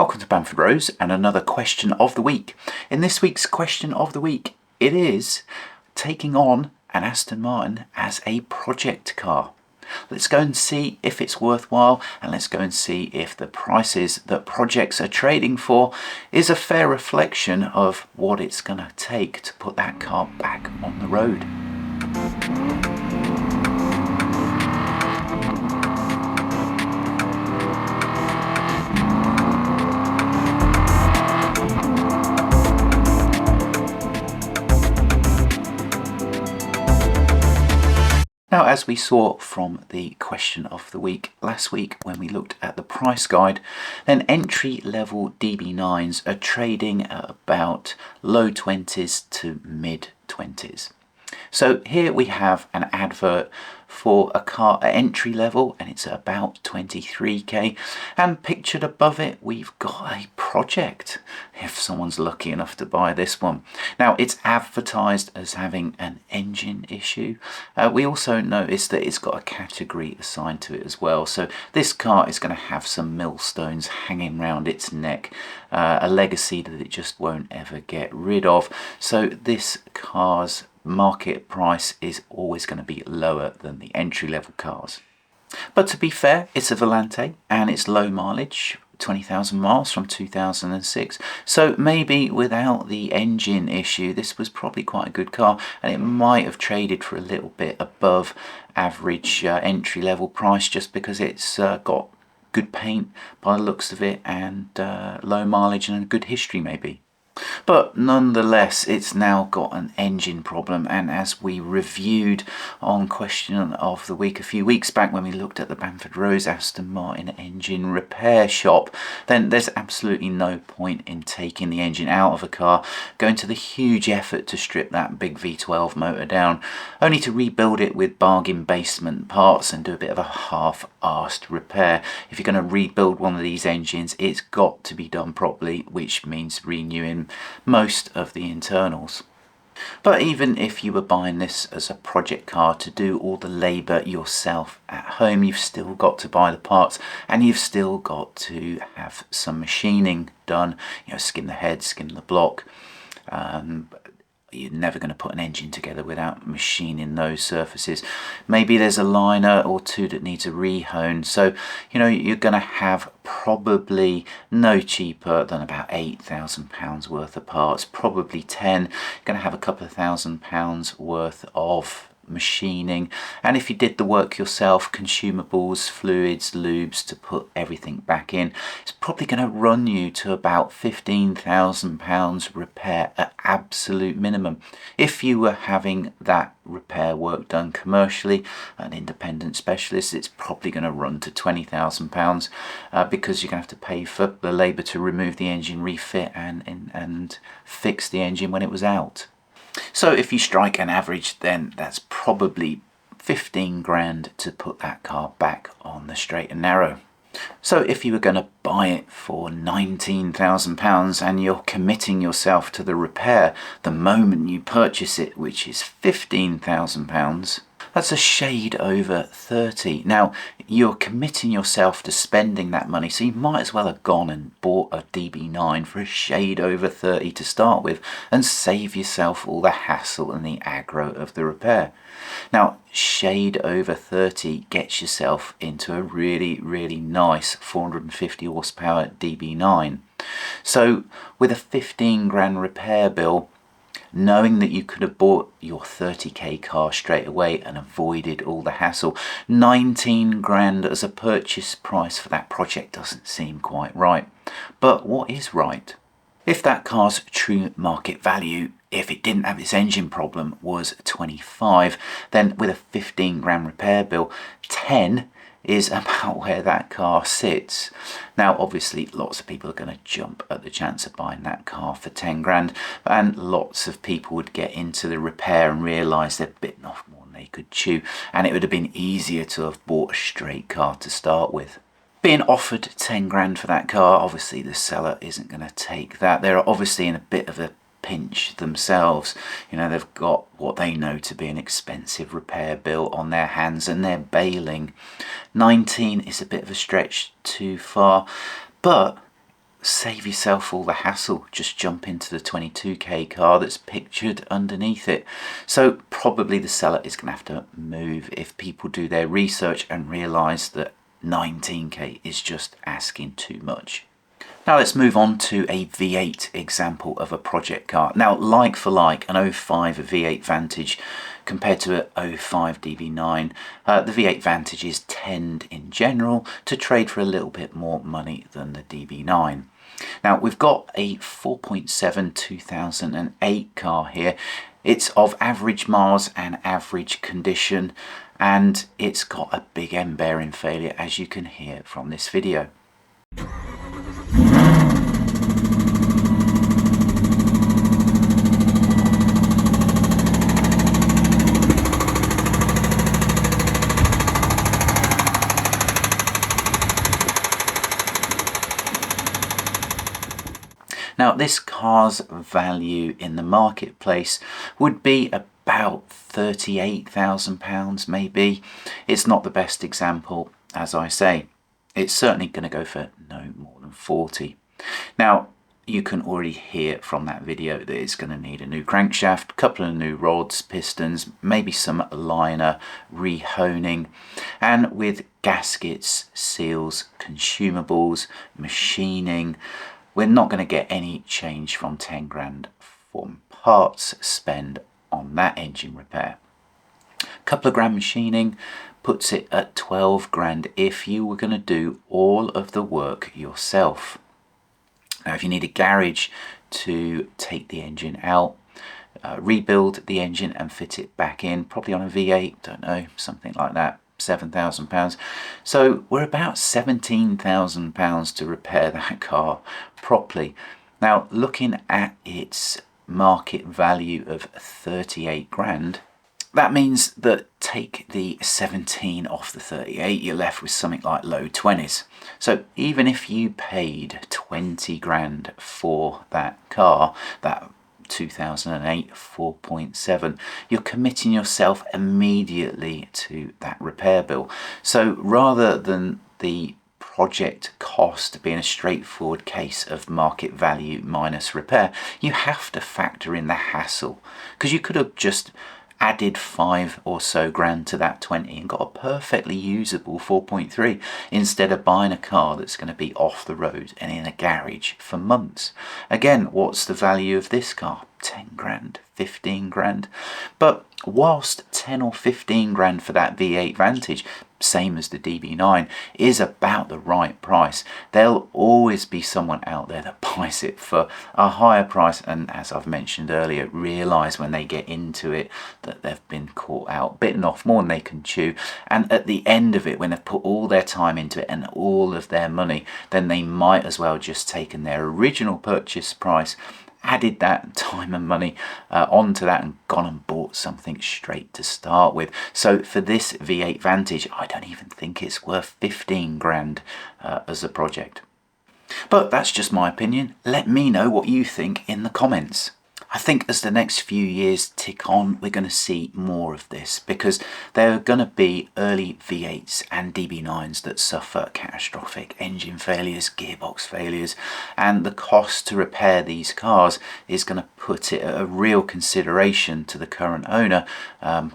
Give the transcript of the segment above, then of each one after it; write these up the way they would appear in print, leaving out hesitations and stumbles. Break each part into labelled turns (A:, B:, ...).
A: Welcome to BamfordRose and another question of the week. In this week's question of the week, it is taking on an Aston Martin as a project car. Let's go and see if it's worthwhile, and let's go and see if the prices that projects are trading for is a fair reflection of what it's going to take to put that car back on the road. Now, as we saw from the question of the week last week when we looked at the price guide, then entry-level DB9s are trading at about low 20s to mid 20s. So here we have an advert for a car at entry level, and it's about 23k, and pictured above it we've got a project, if someone's lucky enough to buy this one. Now, it's advertised as having an engine issue. We also noticed that it's got a category assigned to it as well, so this car is going to have some millstones hanging around its neck, a legacy that it just won't ever get rid of. So this car's market price is always going to be lower than the entry-level cars. But to be fair, it's a Volante and it's low mileage, 20,000 miles from 2006, so maybe without the engine issue this was probably quite a good car, and it might have traded for a little bit above average entry-level price just because it's got good paint by the looks of it, and low mileage and a good history maybe. But nonetheless, it's now got an engine problem, and as we reviewed on question of the week a few weeks back when we looked at the BamfordRose Aston Martin engine repair shop, then there's absolutely no point in taking the engine out of a car, going to the huge effort to strip that big V12 motor down, only to rebuild it with bargain basement parts and do a bit of a half-arsed repair. If you're going to rebuild one of these engines, it's got to be done properly, which means renewing most of the internals. But even if you were buying this as a project car to do all the labour yourself at home, you've still got to buy the parts, and you've still got to have some machining done, skin the head, skin the block. You're never going to put an engine together without machining those surfaces. Maybe there's a liner or two that needs a rehone, so you're going to have probably no cheaper than about £8,000 worth of parts, probably 10. You're going to have a couple of £1,000 worth of machining, and if you did the work yourself, consumables, fluids, lubes to put everything back in, it's probably going to run you to about £15,000 repair at absolute minimum. If you were having that repair work done commercially, an independent specialist, it's probably going to run to £20,000 because you're going to have to pay for the labour to remove the engine, refit and fix the engine when it was out. So if you strike an average, then that's probably 15 grand to put that car back on the straight and narrow. So if you were going to buy it for £19,000 and you're committing yourself to the repair the moment you purchase it, which is £15,000, that's a shade over 30. Now, you're committing yourself to spending that money, so you might as well have gone and bought a DB9 for a shade over 30 to start with and save yourself all the hassle and the aggro of the repair. Now, shade over 30 gets yourself into a really, really nice 450 horsepower DB9. So with a 15 grand repair bill, knowing that you could have bought your 30k car straight away and avoided all the hassle, 19 grand as a purchase price for that project doesn't seem quite right. But what is right? If that car's true market value, if it didn't have its engine problem, was 25, then with a 15 grand repair bill, 10 is about where that car sits. Now, obviously, lots of people are going to jump at the chance of buying that car for 10 grand, and lots of people would get into the repair and realise they'd bitten off more than they could chew, and it would have been easier to have bought a straight car to start with. Being offered 10 grand for that car, obviously the seller isn't going to take that. They're obviously in a bit of a pinch themselves. They've got what they know to be an expensive repair bill on their hands and they're bailing. 19 is a bit of a stretch too far, but save yourself all the hassle. Just jump into the 22k car that's pictured underneath it. So probably the seller is going to have to move if people do their research and realise that 19k is just asking too much. Now let's move on to a V8 example of a project car. Now, like for like, an 05 V8 Vantage compared to a 05 DB9, the V8 Vantages tend in general to trade for a little bit more money than the DB9. Now we've got a 4.7 2008 car here. It's of average miles and average condition, and it's got a big end bearing failure, as you can hear from this video. Now this car's value in the marketplace would be about £38,000 maybe. It's not the best example, as I say. It's certainly going to go for no more than 40. Now you can already hear from that video that it's going to need a new crankshaft, a couple of new rods, pistons, maybe some liner rehoning, and with gaskets, seals, consumables, machining, we're not going to get any change from 10 grand from parts spend on that engine repair. A couple of grand machining puts it at 12 grand if you were going to do all of the work yourself. Now if you need a garage to take the engine out, rebuild the engine and fit it back in, probably on a V8, don't know, something like that, £7,000. So we're about £17,000 to repair that car properly. Now looking at its market value of 38 grand, that means that take the 17 off the 38, you're left with something like low 20s. So even if you paid 20 grand for that car, that 2008 4.7, you're committing yourself immediately to that repair bill. So rather than the project cost being a straightforward case of market value minus repair, you have to factor in the hassle, because you could have just added 5 or so grand to that 20 and got a perfectly usable 4.3 instead of buying a car that's going to be off the road and in a garage for months. Again, what's the value of this car? 10 grand, 15 grand. But whilst 10 or 15 grand for that V8 Vantage, same as the DB9, is about the right price, there'll always be someone out there that buys it for a higher price, and as I've mentioned earlier, realise when they get into it that they've been caught out, bitten off more than they can chew, and at the end of it, when they've put all their time into it and all of their money, then they might as well just taken their original purchase price, added that time and money onto that and gone and bought something straight to start with. So for this V8 Vantage, I don't even think it's worth 15 grand as a project. But that's just my opinion. Let me know what you think in the comments. I think as the next few years tick on, we're going to see more of this, because there are going to be early V8s and DB9s that suffer catastrophic engine failures, gearbox failures, and the cost to repair these cars is going to put it at a real consideration to the current owner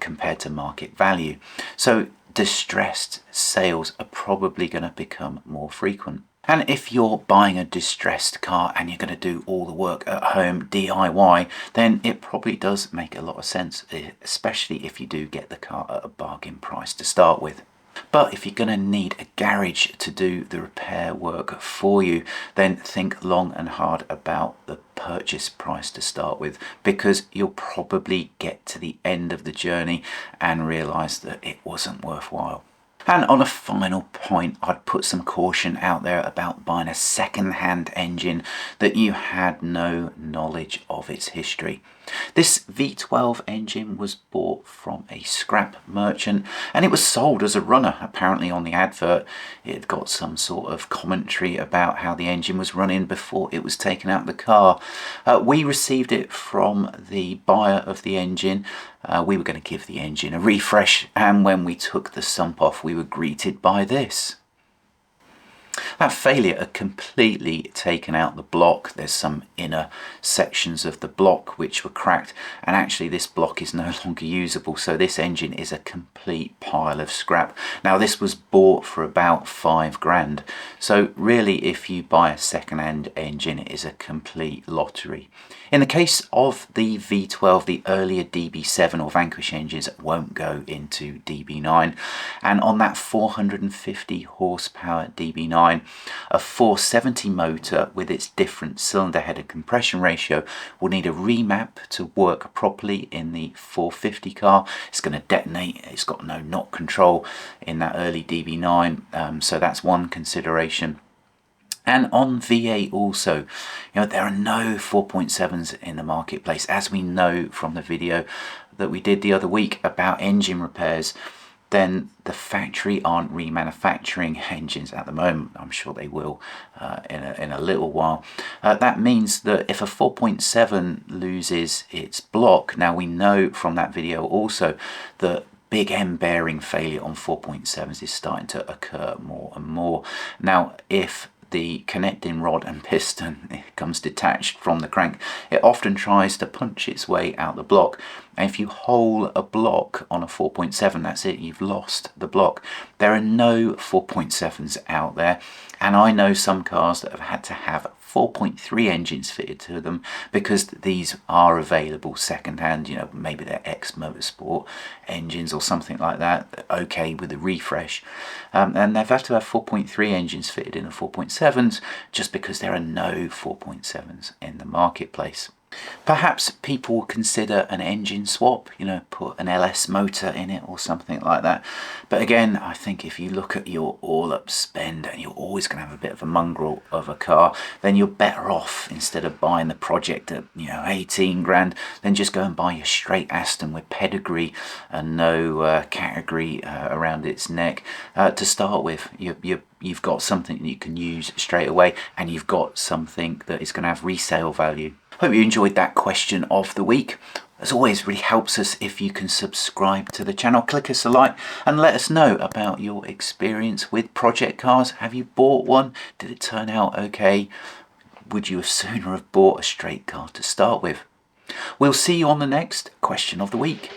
A: compared to market value. So distressed sales are probably going to become more frequent. And if you're buying a distressed car and you're going to do all the work at home DIY, then it probably does make a lot of sense, especially if you do get the car at a bargain price to start with. But if you're going to need a garage to do the repair work for you, then think long and hard about the purchase price to start with, because you'll probably get to the end of the journey and realise that it wasn't worthwhile. And on a final point, I'd put some caution out there about buying a second-hand engine that you had no knowledge of its history. This V12 engine was bought from a scrap merchant, and it was sold as a runner. Apparently on the advert it got some sort of commentary about how the engine was running before it was taken out of the car. We received it from the buyer of the engine. We were going to give the engine a refresh, and when we took the sump off, we were greeted by this. That failure had completely taken out the block. There's some inner sections of the block which were cracked, and actually this block is no longer usable, so this engine is a complete pile of scrap. Now this was bought for about 5 grand, so really if you buy a second-hand engine it is a complete lottery. In the case of the V12, the earlier DB7 or Vanquish engines won't go into DB9, and on that 450 horsepower DB9, a 470 motor with its different cylinder head and compression ratio will need a remap to work properly in the 450 car. It's going to detonate, it's got no knock control in that early DB9, so that's one consideration. And on V8 also, there are no 4.7s in the marketplace, as we know from the video that we did the other week about engine repairs. Then the factory aren't remanufacturing engines at the moment. I'm sure they will in a little while. That means that if a 4.7 loses its block, now we know from that video also that big end bearing failure on 4.7s is starting to occur more and more. Now if the connecting rod and piston comes detached from the crank, it often tries to punch its way out the block, and if you hole a block on a 4.7, that's it, you've lost the block. There are no 4.7s out there, and I know some cars that have had to have 4.3 engines fitted to them because these are available second-hand. Maybe they're ex-motorsport engines or something like that, okay with a refresh, and they've had to have 4.3 engines fitted in the 4.7s just because there are no 4.7s in the marketplace. Perhaps people will consider an engine swap, put an LS motor in it or something like that. But again, I think if you look at your all-up spend and you're always going to have a bit of a mongrel of a car, then you're better off, instead of buying the project at 18 grand, then just go and buy your straight Aston with pedigree and no category around its neck to start with. You've got something that you can use straight away, and you've got something that is going to have resale value. Hope you enjoyed that question of the week. As always, really helps us if you can subscribe to the channel, click us a like, and let us know about your experience with project cars. Have you bought one? Did it turn out okay? Would you have sooner have bought a straight car to start with? We'll see you on the next question of the week.